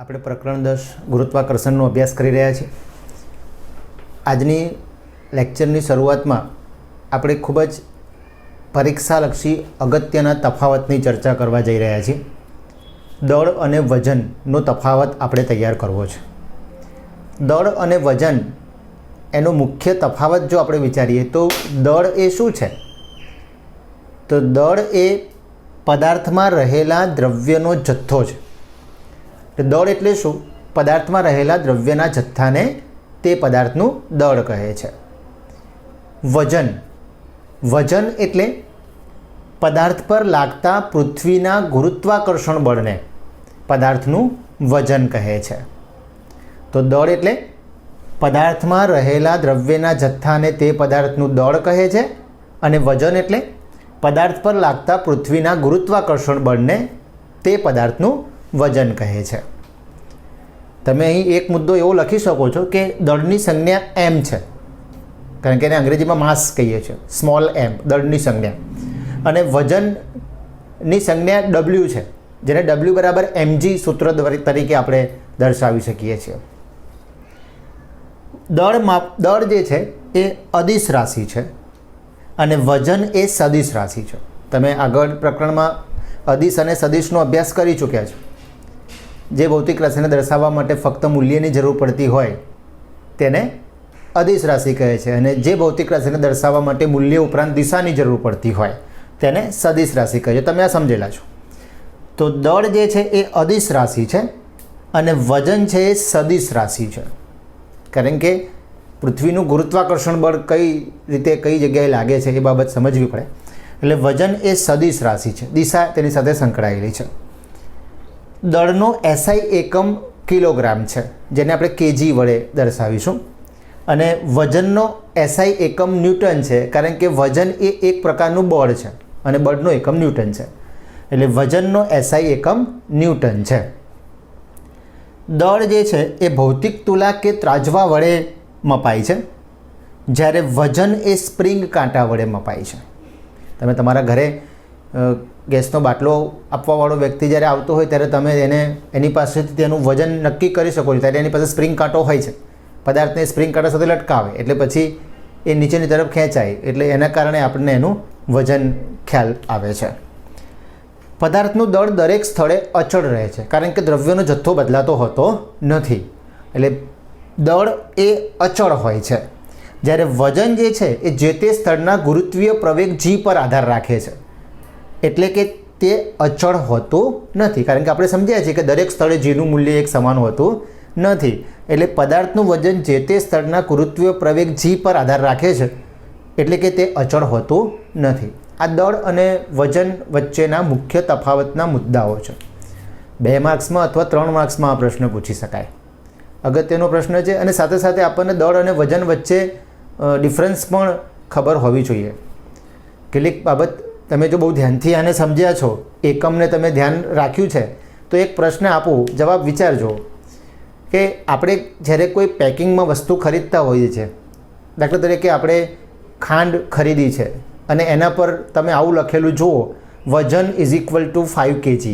આપણે પ્રકરણ 10 ગુરુત્વાકર્ષણનો અભ્યાસ કરી રહ્યા છીએ। આજની લેક્ચરની શરૂઆતમાં આપણે ખૂબ જ પરીક્ષાલક્ષી અગત્યના તફાવતની ચર્ચા કરવા જઈ રહ્યા છીએ। દળ અને વજનનો તફાવત આપણે તૈયાર કરવો છે। દળ અને વજન એનો મુખ્ય તફાવત જો આપણે વિચારીએ તો દળ એ શું છે? તો દળ એ પદાર્થમાં રહેલા દ્રવ્યનો જથ્થો છે। દળ એટલે શું? પદાર્થમાં રહેલા દ્રવ્યના જથ્થાને તે પદાર્થનું દળ કહે છે। વજન એટલે પદાર્થ પર લાગતા પૃથ્વીના ગુરુત્વાકર્ષણ બળને પદાર્થનું વજન કહે છે। તો દળ એટલે પદાર્થમાં રહેલા દ્રવ્યના જથ્થાને તે પદાર્થનું દળ કહે છે અને વજન એટલે પદાર્થ પર લાગતા પૃથ્વીના ગુરુત્વાકર્ષણ બળને તે પદાર્થનું વજન કહે છે। તમે અહીં એક મુદ્દો એવો લખી શકો છો કે દળની સંજ્ઞા એમ છે, કારણ કે એને અંગ્રેજીમાં માસ કહીએ છીએ, સ્મોલ એમ દળની સંજ્ઞા, અને વજનની સંજ્ઞા ડબલ્યુ છે, જેને ડબલ્યુ બરાબર mg સૂત્ર તરીકે આપણે દર્શાવી શકીએ છીએ। દળ જે છે એ અદિશ રાશિ છે અને વજન એ સદિશ રાશિ છે। તમે આગળ પ્રકરણમાં અદિશ અને સદિશનો અભ્યાસ કરી ચૂક્યા છો। જે ભૌતિક રાશિને દર્શાવવા માટે ફક્ત મૂલ્યની જરૂર પડતી હોય તેને અદિશ રાશિ કહે છે, અને જે ભૌતિક રાશિને દર્શાવવા માટે મૂલ્ય ઉપરાંત દિશાની જરૂર પડતી હોય તેને સદિશ રાશિ કહે છે। તમે આ સમજેલા છો। તો દળ જે છે એ અદિશ રાશિ છે અને વજન છે એ સદિશ રાશિ છે, કારણ કે પૃથ્વીનું ગુરુત્વાકર્ષણ બળ કઈ રીતે કઈ જગ્યાએ લાગે છે એ બાબત સમજવી પડે। એટલે વજન એ સદિશ રાશિ છે, દિશા તેની સાથે સંકળાયેલી છે। દળનો SI એકમ કિલોગ્રામ છે, જેને આપણે કેજી વડે દર્શાવીશું, અને વજનનો SI એકમ ન્યૂટન છે, કારણ કે વજન એ એક પ્રકારનું બળ છે અને બળનો એકમ ન્યૂટન છે, એટલે વજનનો SI એકમ ન્યૂટન છે। દળ જે છે એ ભૌતિક તુલા કે ત્રાજવા વડે મપાય છે, જ્યારે વજન એ સ્પ્રિંગ કાંટા વડે મપાય છે। તમે તમારા ઘરે ગેસનો બાટલો આપવાવાળો વ્યક્તિ જ્યારે આવતો હોય ત્યારે તમે એની પાસેથી તેનું વજન નક્કી કરી શકો છો, ત્યારે એની પાસે સ્પ્રિંગ કાંટો હોય છે, પદાર્થને સ્પ્રિંગ કાંટા સાથે લટકાવે એટલે પછી એ નીચેની તરફ ખેંચાય, એટલે એના કારણે આપણને એનું વજન ખ્યાલ આવે છે। પદાર્થનું દળ દરેક સ્થળે અચળ રહે છે, કારણ કે દ્રવ્યનો જથ્થો બદલાતો હોતો નથી, એટલે દળ એ અચળ હોય છે, જ્યારે વજન જે છે એ જે તે સ્થળના ગુરુત્વીય પ્રવેગ g પર આધાર રાખે છે, એટલે કે તે અચળ હોતું નથી, કારણ કે આપણે સમજ્યા છીએ કે દરેક સ્થળે જીનું મૂલ્ય એક સમાન હોતું નથી, એટલે પદાર્થનું વજન જે તે સ્થળના ગુરુત્વીય પ્રવેગ g પર આધાર રાખે છે, એટલે કે તે અચળ હોતું નથી। આ દળ અને વજન વચ્ચેના મુખ્ય તફાવતના મુદ્દાઓ છે। 2 માર્ક્સમાં અથવા 3 માર્ક્સમાં આ પ્રશ્ન પૂછી શકાય, અગત્યનો પ્રશ્ન છે, અને સાથે સાથે આપણને દળ અને વજન વચ્ચે ડિફરન્સ પણ ખબર હોવી જોઈએ। કેટલીક બાબત તમે જો બહુ ધ્યાનથી આને સમજ્યા છો, એકમને તમે ધ્યાન રાખ્યું છે, તો એક પ્રશ્ન આપું, જવાબ વિચારજો કે આપણે જ્યારે કોઈ પેકિંગમાં વસ્તુ ખરીદતા હોઈએ છીએ, દાખલા તરીકે આપણે ખાંડ ખરીદી છે અને એના પર તમે આવું લખેલું જુઓ, વજન = 5 kg,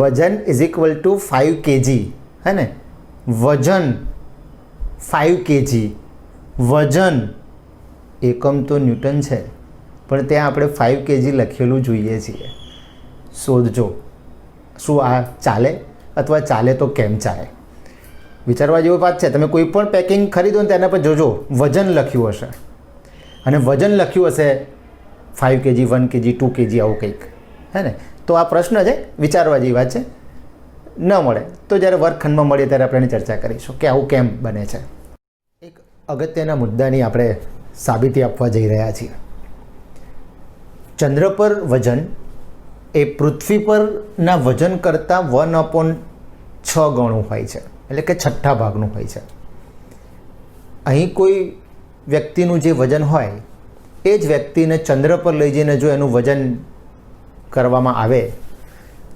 વજન = 5 kg, હે ને? વજન 5 kg, વજન એકમ તો ન્યૂટન છે, પણ ત્યાં આપણે 5 kg લખેલું જોઈએ છીએ। શોધજો શું આ ચાલે, અથવા ચાલે તો કેમ ચાલે? વિચારવા જેવી વાત છે। તમે કોઈ પણ પેકિંગ ખરીદો ને તેના પર જોજો વજન લખ્યું હશે, અને વજન લખ્યું હશે 5 kg, 1 kg, 2 kg, આવું કંઈક, હે ને? તો આ પ્રશ્ન છે, વિચારવા જેવી વાત છે। ન મળે તો જ્યારે વર્ગખંડમાં મળીએ ત્યારે આપણે એની ચર્ચા કરીશું કે આવું કેમ બને છે। એક અગત્યના મુદ્દાની આપણે સાબિતી આપવા જઈ રહ્યા છીએ। ચંદ્ર પર વજન એ પૃથ્વી પરના વજન કરતાં 1/6 ગણું હોય છે, એટલે કે 6 ભાગનું હોય છે। અહીં કોઈ વ્યક્તિનું જે વજન હોય એ જ વ્યક્તિને ચંદ્ર પર લઈ જઈને જો એનું વજન કરવામાં આવે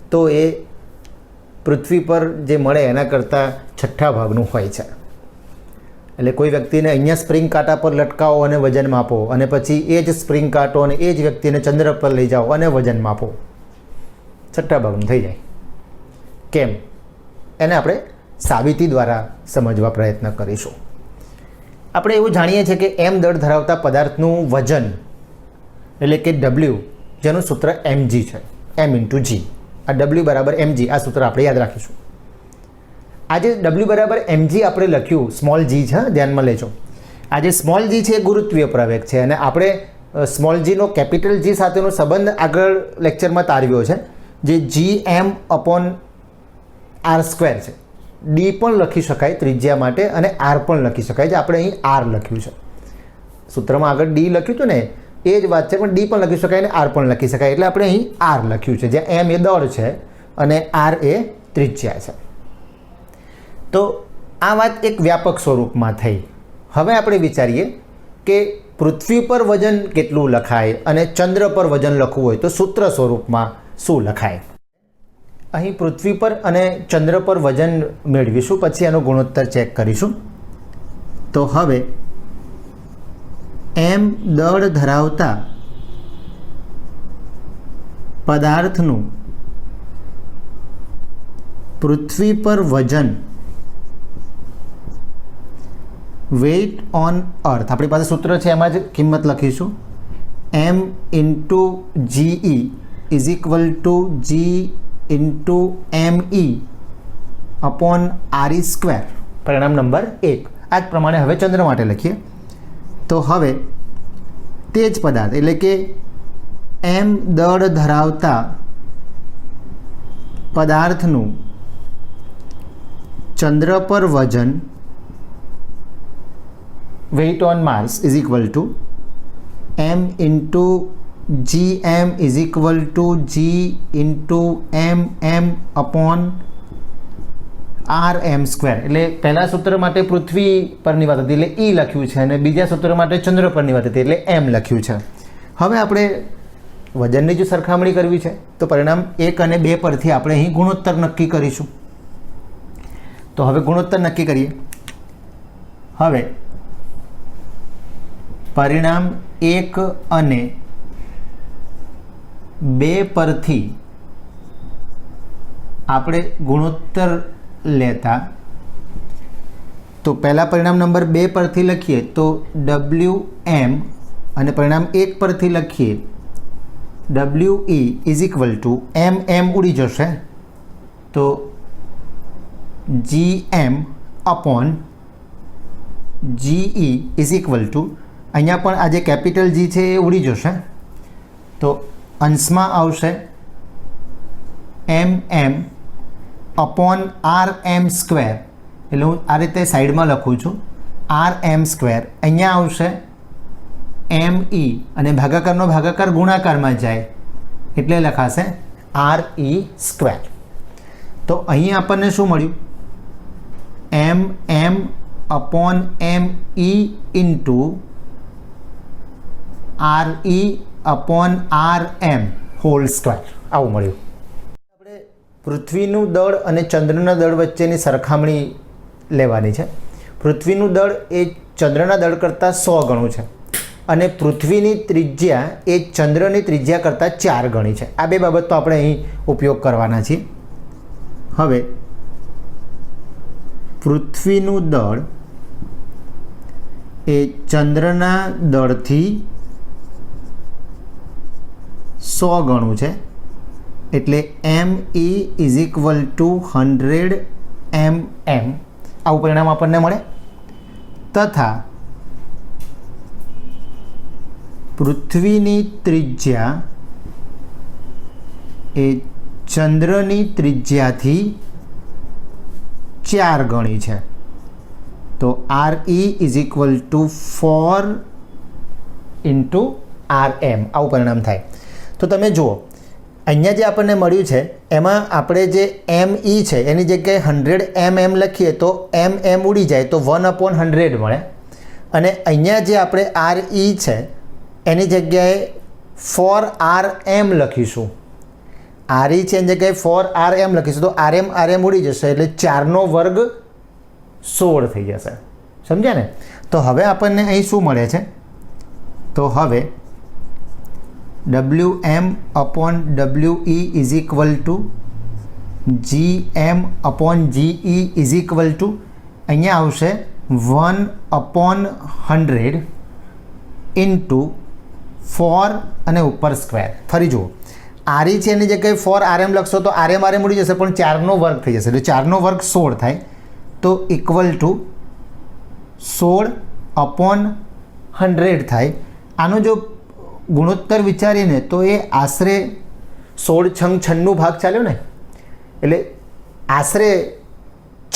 તો એ પૃથ્વી પર જે મળે એના કરતાં 6 ભાગનું હોય છે। એટલે કોઈ વ્યક્તિને અહીંયા સ્પ્રિંગ કાંટા પર લટકાવો અને વજન માપો, અને પછી એ જ સ્પ્રિંગ કાંટો અને એ જ વ્યક્તિને ચંદ્ર પર લઈ જાઓ અને વજન માપો, 6 ભાગનું થઈ જાય। કેમ એને આપણે સાબિતી દ્વારા સમજવા પ્રયત્ન કરીશું. આપણે એવું જાણીએ છીએ કે m દળ ધરાવતા પદાર્થનું વજન એટલે કે W, જેનું સૂત્ર mg છે, m ઇન્ટુ g. આ W બરાબર mg, આ સૂત્ર આપણે યાદ રાખીશું. આજે W બરાબર mg આપણે લખ્યું, સ્મોલ g છે, ધ્યાનમાં લેજો. આજે સ્મોલ g છે એ ગુરુત્વીય પ્રવેગ છે અને આપણે સ્મોલ જીનો કેપિટલ G સાથેનો સંબંધ આગળ લેક્ચરમાં તારવ્યો છે, જે gm/r² છે. d પણ લખી શકાય ત્રિજ્યા માટે અને r પણ લખી શકાય છે. આપણે અહીં r લખ્યું છે, સૂત્રમાં આગળ d લખ્યું હતું ને એ જ વાત છે, પણ d પણ લખી શકાય અને r પણ લખી શકાય, એટલે આપણે અહીં r લખ્યું છે, જ્યાં m એ દળ છે અને r એ ત્રિજ્યા છે. તો આ વાત એક વ્યાપક સ્વરૂપમાં થઈ. હવે આપણે વિચારીએ કે પૃથ્વી પર વજન કેટલું લખાય અને ચંદ્ર પર વજન લખવું હોય તો સૂત્ર સ્વરૂપમાં શું લખાય. અહીં પૃથ્વી પર અને ચંદ્ર પર વજન મેળવીશું, પછી એનો ગુણોત્તર ચેક કરીશું. તો હવે m દળ ધરાવતા પદાર્થનું પૃથ્વી પર વજન, વેઇટ ઓન અર્થ, આપણી પાસે સૂત્ર છે, એમાં જ કિંમત લખીશું. m into GE is equal to G into ME upon RE², પરિણામ નંબર 1. આ જ પ્રમાણે હવે ચંદ્ર માટે લખીએ. તો હવે તે જ પદાર્થ એટલે કે m દળ ધરાવતા પદાર્થનું ચંદ્ર પર વજન, weight on Mars is equal to m into gm is equal to g into mm upon rm². એટલે પહેલા સૂત્ર માટે પૃથ્વી પરની વાત હતી એટલે E લખ્યું છે અને બીજા સૂત્ર માટે ચંદ્ર પરની વાત હતી એટલે m લખ્યું છે. હવે આપણે વજનની જો સરખામણી કરવી છે તો પરિણામ 1 અને 2 પરથી આપણે અહીં ગુણોત્તર નક્કી કરીશું. તો હવે ગુણોત્તર નક્કી કરીએ. હવે પરિણામ 1 અને 2 પરથી આપણે ગુણોત્તર લેતા તો પહેલાં પરિણામ નંબર 2 પરથી લખીએ તો Wm અને પરિણામ 1 પરથી લખીએ We is equal to mm ઉડી જશે તો Gm upon GE is equal to, અહીંયા પણ આ જે કેપિટલ G છે એ ઉડી જશે તો અંશમાં આવશે mm અપોન rm². એટલે હું આ રીતે સાઈડમાં લખું છું rm². અહીંયા આવશે me અને ભાગાકારનો ભાગાકાર ગુણાકારમાં જાય એટલે લખાશે re². તો અહીં આપણને શું મળ્યું? mm upon me into re upon rm whole square, આવું મળ્યું. આપણે પૃથ્વીનું દળ અને ચંદ્રના દળ વચ્ચેની સરખામણી લેવાની છે. પૃથ્વીનું દળ એ ચંદ્રના દળ કરતાં 100 ગણું છે અને પૃથ્વીની ત્રિજ્યા એ ચંદ્રની ત્રિજ્યા કરતાં 4 ગણી છે. આ બે બાબતો આપણે અહીં ઉપયોગ કરવાના છીએ. હવે પૃથ્વીનું દળ એ ચંદ્રના દળથી 100 ગણું છે એટલે me is equal to 100 mm, આવું પરિણામ આપણને મળે. તથા પૃથ્વીની ત્રિજ્યા એ ચંદ્રની ત્રિજ્યાથી 4 ગણી છે તો re is equal to 4 into rm, આવું પરિણામ થાય. તો તમે જુઓ અહીંયા જે આપણને મળ્યું છે એમાં આપણે જે me છે એની જગ્યાએ 100 mm લખીએ તો mm ઉડી જાય તો 1/100 મળે અને અહીંયા જે આપણે re છે એની જગ્યાએ 4rm લખીશું. re છે એની જગ્યાએ 4rm લખીશું તો rm ઉડી જશે એટલે 4નો વર્ગ 16 થઈ જશે. સમજ્યા ને? તો હવે આપણને અહીં શું મળે છે? તો હવે Wm upon We is equal to GM/GE is equal to અહીંયા આવશે 1/100 ઇન્ટુ 4 અને ઉપર સ્ક્વેર. ફરી જુઓ, આરી છે એની જગ્યાએ 4RM લખશો તો RM ઉડી જશે, પણ 4નો વર્ગ થઈ જશે, એટલે 4નો વર્ગ 16 થાય, તો ઇક્વલ ટુ 16/100 થાય. આનો જો ગુણોત્તર વિચારીને તો એ આશરે 16×96 ભાગ ચાલ્યો ને, એટલે આશરે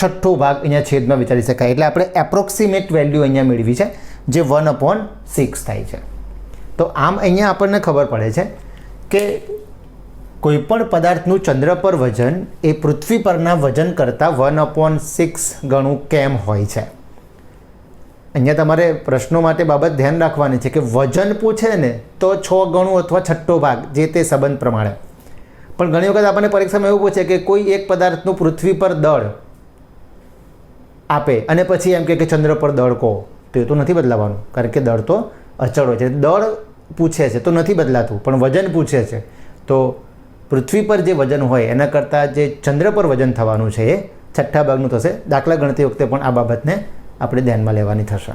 6 ભાગ અહીંયા છેદમાં વિચારી શકાય. એટલે આપણે એપ્રોક્સિમેટ વેલ્યુ અહીંયા મેળવી છે, જે 1/6 થાય છે. તો આમ અહીંયા આપણને ખબર પડે છે કે કોઈપણ પદાર્થનું ચંદ્ર પર વજન એ પૃથ્વી પરના વજન કરતાં 1/6 ગણું કેમ હોય છે. અહીંયા તમારે પ્રશ્નો માટે બાબત ધ્યાન રાખવાની છે કે વજન પૂછે ને તો 6 ગણું અથવા 6 ભાગ, જે તે સંબંધ પ્રમાણે. પણ ઘણી વખત આપણને પરીક્ષામાં એવું પૂછે કે કોઈ એક પદાર્થનું પૃથ્વી પર દળ આપે અને પછી એમ કે ચંદ્ર પર દળ કહો, તો એ તો નથી બદલાવાનું, કારણ કે દળ તો અચળ હોય છે. દળ પૂછે છે તો નથી બદલાતું, પણ વજન પૂછે છે તો પૃથ્વી પર જે વજન હોય એના કરતાં જે ચંદ્ર પર વજન થવાનું છે એ 6 ભાગનું થશે. દાખલા ગણતી વખતે પણ આ બાબતને આપણે ધ્યાનમાં લેવાની થશે.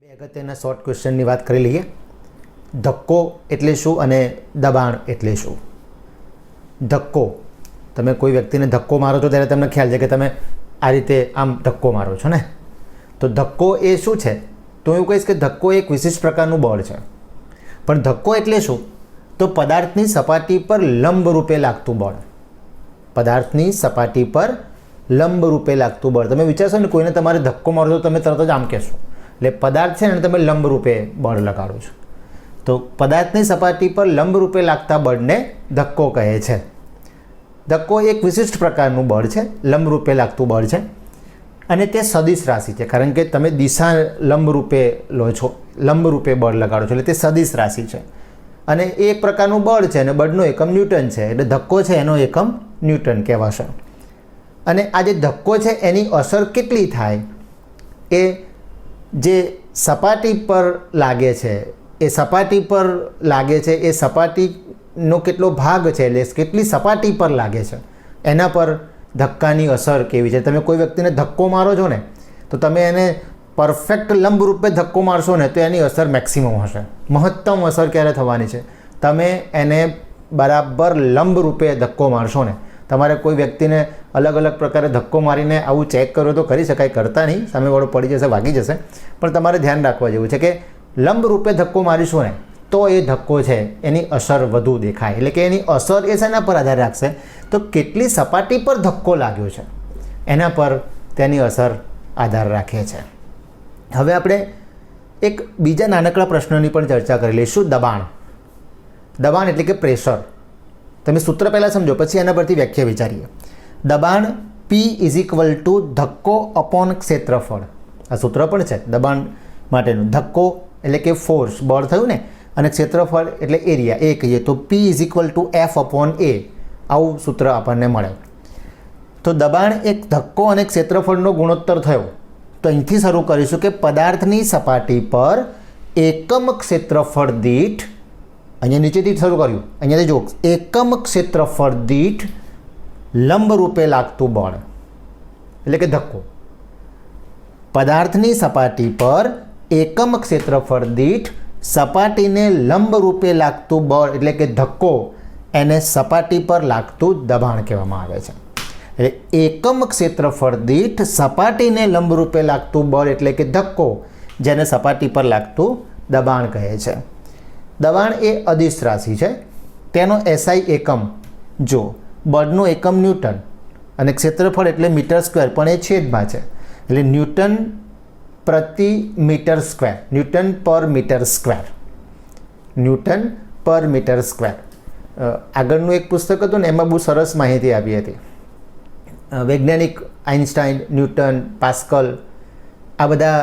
બે અગત્યના શોર્ટ ક્વેશ્ચનની વાત કરી લઈએ. ધક્કો એટલે શું અને દબાણ એટલે શું? ધક્કો, તમે કોઈ વ્યક્તિને ધક્કો મારો છો ત્યારે તમને ખ્યાલ છે કે તમે આ રીતે આમ ધક્કો મારો છો ને, તો ધક્કો એ શું છે? તો હું એવું કહીશ કે ધક્કો એક વિશિષ્ટ પ્રકારનું બળ છે. પણ ધક્કો એટલે શું? તો પદાર્થની સપાટી પર લંબ રૂપે લાગતું બળ. પદાર્થની સપાટી પર લંબ રૂપે લાગતું બળ. તમે વિચારશો ને કોઈને તમારે ધક્કો મારો તો તમે તરત જ આમ કહેશો, એટલે પદાર્થ છે ને તમે લંબ રૂપે બળ લગાડો છો. તો પદાર્થની સપાટી પર લંબ રૂપે લાગતા બળને ધક્કો કહે છે. ધક્કો એક વિશિષ્ટ પ્રકારનું બળ છે, લંબ રૂપે લાગતું બળ છે, અને તે સદિશ રાશિ છે, કારણ કે તમે દિશા લંબ રૂપે લો છો, લંબ રૂપે બળ લગાડો છો, એટલે તે સદિશ રાશિ છે. અને એ એક પ્રકારનું બળ છે અને બળનો એકમ ન્યૂટન છે, એટલે ધક્કો છે એનો એકમ ન્યૂટન કહેવાશે. અને આ જે ધક્કો છે એની અસર કેટલી થાય એ જે સપાટી પર લાગે છે, એ સપાટી પર લાગે છે, એ સપાટીનો કેટલો ભાગ છે, એટલે કેટલી સપાટી પર લાગે છે એના પર ધક્કાની અસર કેવી છે. તમે કોઈ વ્યક્તિને ધક્કો મારો છો ને તો તમે એને પરફેક્ટ લંબ રૂપે ધક્કો મારશો ને તો એની અસર મેક્સિમમ હશે. મહત્તમ અસર ક્યારે થવાની છે? તમે એને બરાબર લંબ રૂપે ધક્કો મારશો ને. તમારે કોઈ વ્યક્તિને અલગ અલગ પ્રકારે ધક્કો મારીને આવું ચેક કરો તો કરી શકાય, કરતા નહીં, સામેવાળો પડી જશે, વાગી જશે. પણ તમારે ધ્યાન રાખવા જેવું છે કે લંબ રૂપે ધક્કો મારીશું ને તો એ ધક્કો છે એની અસર વધુ દેખાય. એટલે કે એની અસર એ શેના પર આધાર રાખશે? તો કેટલી સપાટી પર ધક્કો લાગ્યો છે એના પર તેની અસર આધાર રાખે છે. હવે આપણે એક બીજા નાનકડા પ્રશ્નની પણ ચર્ચા કરી લઈશું. દબાણ. દબાણ એટલે કે પ્રેશર. તમે સૂત્ર પહેલાં સમજો, પછી એના પરથી વ્યાખ્યા વિચારીએ. દબાણ P ઇઝ ઇક્વલ ટુ ધક્કો અપોન ક્ષેત્રફળ. આ સૂત્ર પણ છે દબાણ માટેનું. ધક્કો એટલે કે ફોર્સ, બળ થયું ને, અને ક્ષેત્રફળ એટલે એરિયા, એ કહીએ તો P is equal to F/A. આવું સૂત્ર આપણને મળે. તો દબાણ એક ધક્કો અને ક્ષેત્રફળનો ગુણોત્તર થયો. તો અહીંથી શરૂ કરીશું કે પદાર્થની સપાટી પર એકમ ક્ષેત્રફળ દીઠ, અહીંયા નીચેથી શરૂ કર્યું, અહીંયાથી જો એકમ ક્ષેત્રફળ દીઠ લંબ રૂપે લાગતું બળ એટલે કે ધક્કો. પદાર્થની સપાટી પર એકમ ક્ષેત્રફળ દીઠ સપાટીને લંબ રૂપે લાગતું બળ એટલે કે ધક્કો, એને સપાટી પર લાગતું દબાણ કહેવામાં આવે છે. એટલે એકમ ક્ષેત્રફળ દીઠ સપાટીને લંબ રૂપે લાગતું બળ એટલે કે ધક્કો, જેને સપાટી પર લાગતું દબાણ કહે છે. દબાણ એ અદિશ રાશિ છે. તેનો SI એકમ જો બળનું એકમ ન્યૂટન અને ક્ષેત્રફળ એટલે મીટર સ્ક્વેર, પણ એ છેદમાં છે, એટલે ન્યૂટન પ્રતિ મીટર સ્ક્વેર, ન્યૂટન પર મીટર સ્ક્વેર, ન્યૂટન પર મીટર સ્ક્વેર. આગળનું એક પુસ્તક હતું ને એમાં બહુ સરસ માહિતી આપી હતી. વૈજ્ઞાનિક આઇન્સ્ટાઈન, ન્યૂટન, પાસ્કલ આ બધા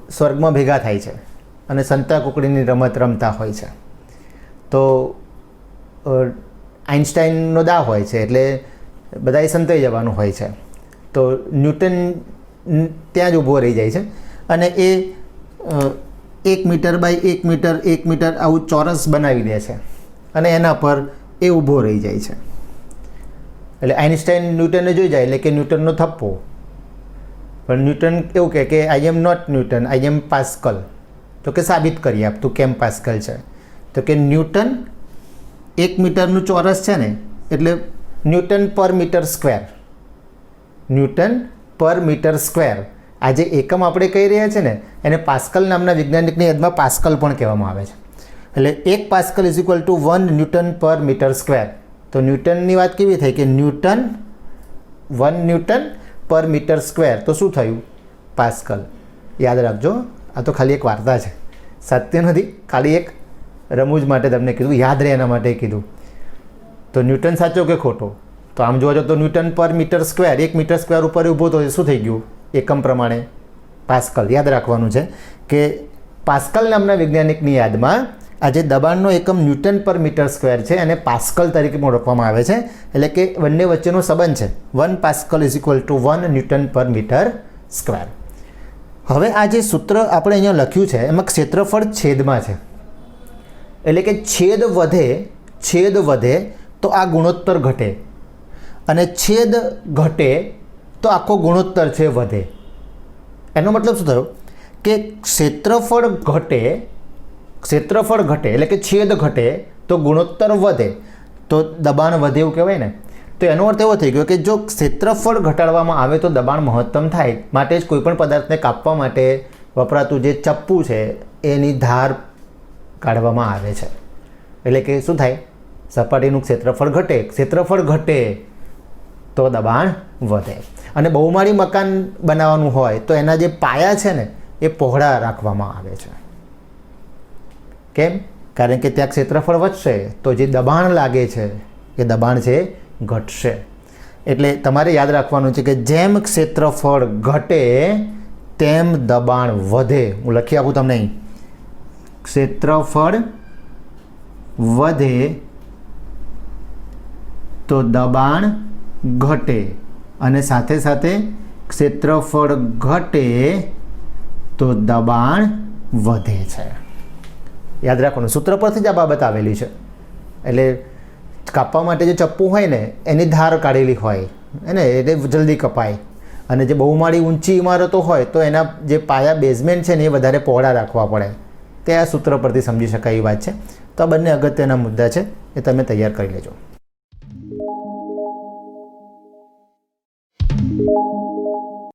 સ્વર્ગમાં ભેગા થાય છે અને સંતા કુકડીની રમત રમતા હોય છે. તો આઇન્સ્ટાઈનનો દાવ હોય છે એટલે બધાએ સંતાઈ જવાનું હોય છે. તો ન્યૂટન ત્યાં જ ઊભો રહી જાય છે અને એ 1 મીટર બાય 1 મીટર 1 મીટર આવું ચોરસ બનાવી દે છે અને એના પર એ ઊભો રહી જાય છે. એટલે આઇન્સ્ટાઈન ન્યૂટનને જોઈ જાય એટલે કે ન્યૂટનનો થપ્પો. પણ ન્યૂટન એવું કહે કે I am not Newton, I am Pascal. તો કે સાબિત કરી આપ તું કેમ પાસ્કલ છે. તો કે ન્યૂટન 1 મીટરનું ચોરસ છે ને એટલે ન્યૂટન પર મીટર સ્ક્વેર. ન્યૂટન પર મીટર સ્ક્વેર આ જે એકમ આપણે કહી રહ્યા છે ને એને પાસ્કલ નામના વૈજ્ઞાનિકની યાદમાં પાસ્કલ પણ કહેવામાં આવે છે. એટલે 1 pascal is equal to 1 newton પર મીટર સ્ક્વેર. તો ન્યૂટનની વાત કેવી થઈ કે ન્યૂટન 1 ન્યૂટન પર મીટર સ્ક્વેર તો શું થયું? પાસ્કલ. યાદ રાખજો, આ તો ખાલી એક વાર્તા છે, સત્ય નથી, ખાલી એક રમૂજ માટે તમને કીધું, યાદ રહે એના માટે કીધું. તો ન્યૂટન સાચો કે ખોટો? તો આમ જોવા જાઓ તો ન્યૂટન પર મીટર સ્ક્વેર 1 મીટર સ્ક્વેર ઉપર ઊભો તો શું થઈ ગયું? એકમ પ્રમાણે પાસ્કલ. યાદ રાખવાનું છે કે પાસ્કલ નામના વૈજ્ઞાનિકની યાદમાં આ જે દબાણનો એકમ ન્યૂટન પર મીટર સ્ક્વેર છે અને પાસ્કલ તરીકે ઓળખવામાં આવે છે. એટલે કે બંને વચ્ચેનો સંબંધ છે 1 pascal is equal to 1 newton પર મીટર સ્ક્વેર. હવે આ જે સૂત્ર આપણે અહીંયા લખ્યું છે એમાં ક્ષેત્રફળ છેદમાં છે. એટલે કે છેદ વધે તો આ ગુણોત્તર ઘટે અને છેદ ઘટે તો આખો ગુણોત્તર છે વધે. એનો મતલબ શું થયો કે ક્ષેત્રફળ ઘટે એટલે કે છેદ ઘટે તો ગુણોત્તર વધે તો દબાણ વધે એવું કહેવાય ને. તો એનો અર્થ એવો થઈ ગયો કે જો ક્ષેત્રફળ ઘટાડવામાં આવે તો દબાણ મહત્તમ થાય. માટે જ કોઈપણ પદાર્થને કાપવા માટે વપરાતું જે ચપ્પુ છે એની ધાર કાઢવામાં આવે છે. એટલે કે શું થાય? સપાટીનું ક્ષેત્રફળ ઘટે તો દબાણ વધે. અને બહુમાળી મકાન બનાવવાનું હોય તો એના જે પાયા છે ને એ પહોળા રાખવામાં આવે છે. કેમ? કારણ કે ત્યાં ક્ષેત્રફળ વધશે તો જે દબાણ લાગે છે એ દબાણ છે ઘટશે. એટલે તમારે યાદ રાખવાનું છે કે જેમ ક્ષેત્રફળ ઘટે તેમ દબાણ વધે. હું લખી આપું તમને અહીં. ક્ષેત્રફળ વધે તો દબાણ ઘટે અને સાથે સાથે ક્ષેત્રફળ ઘટે તો દબાણ વધે છે. યાદ રાખવાનું, સૂત્ર પરથી જ આ બાબત આવેલી છે. એટલે કાપવા માટે જે ચપ્પુ હોય ને એની ધાર કાઢેલી હોય ને એટલે જલ્દી કપાય. અને જે બહુમાળી ઊંચી ઇમારતો હોય તો એના જે પાયા બેઝમેન્ટ છે ને એ વધારે પહોળા રાખવા પડે. તે આ સૂત્ર પરથી સમજી શકાય એવી વાત છે. તો આ બંને અગત્યના મુદ્દા છે, એ તમે તૈયાર કરી લેજો.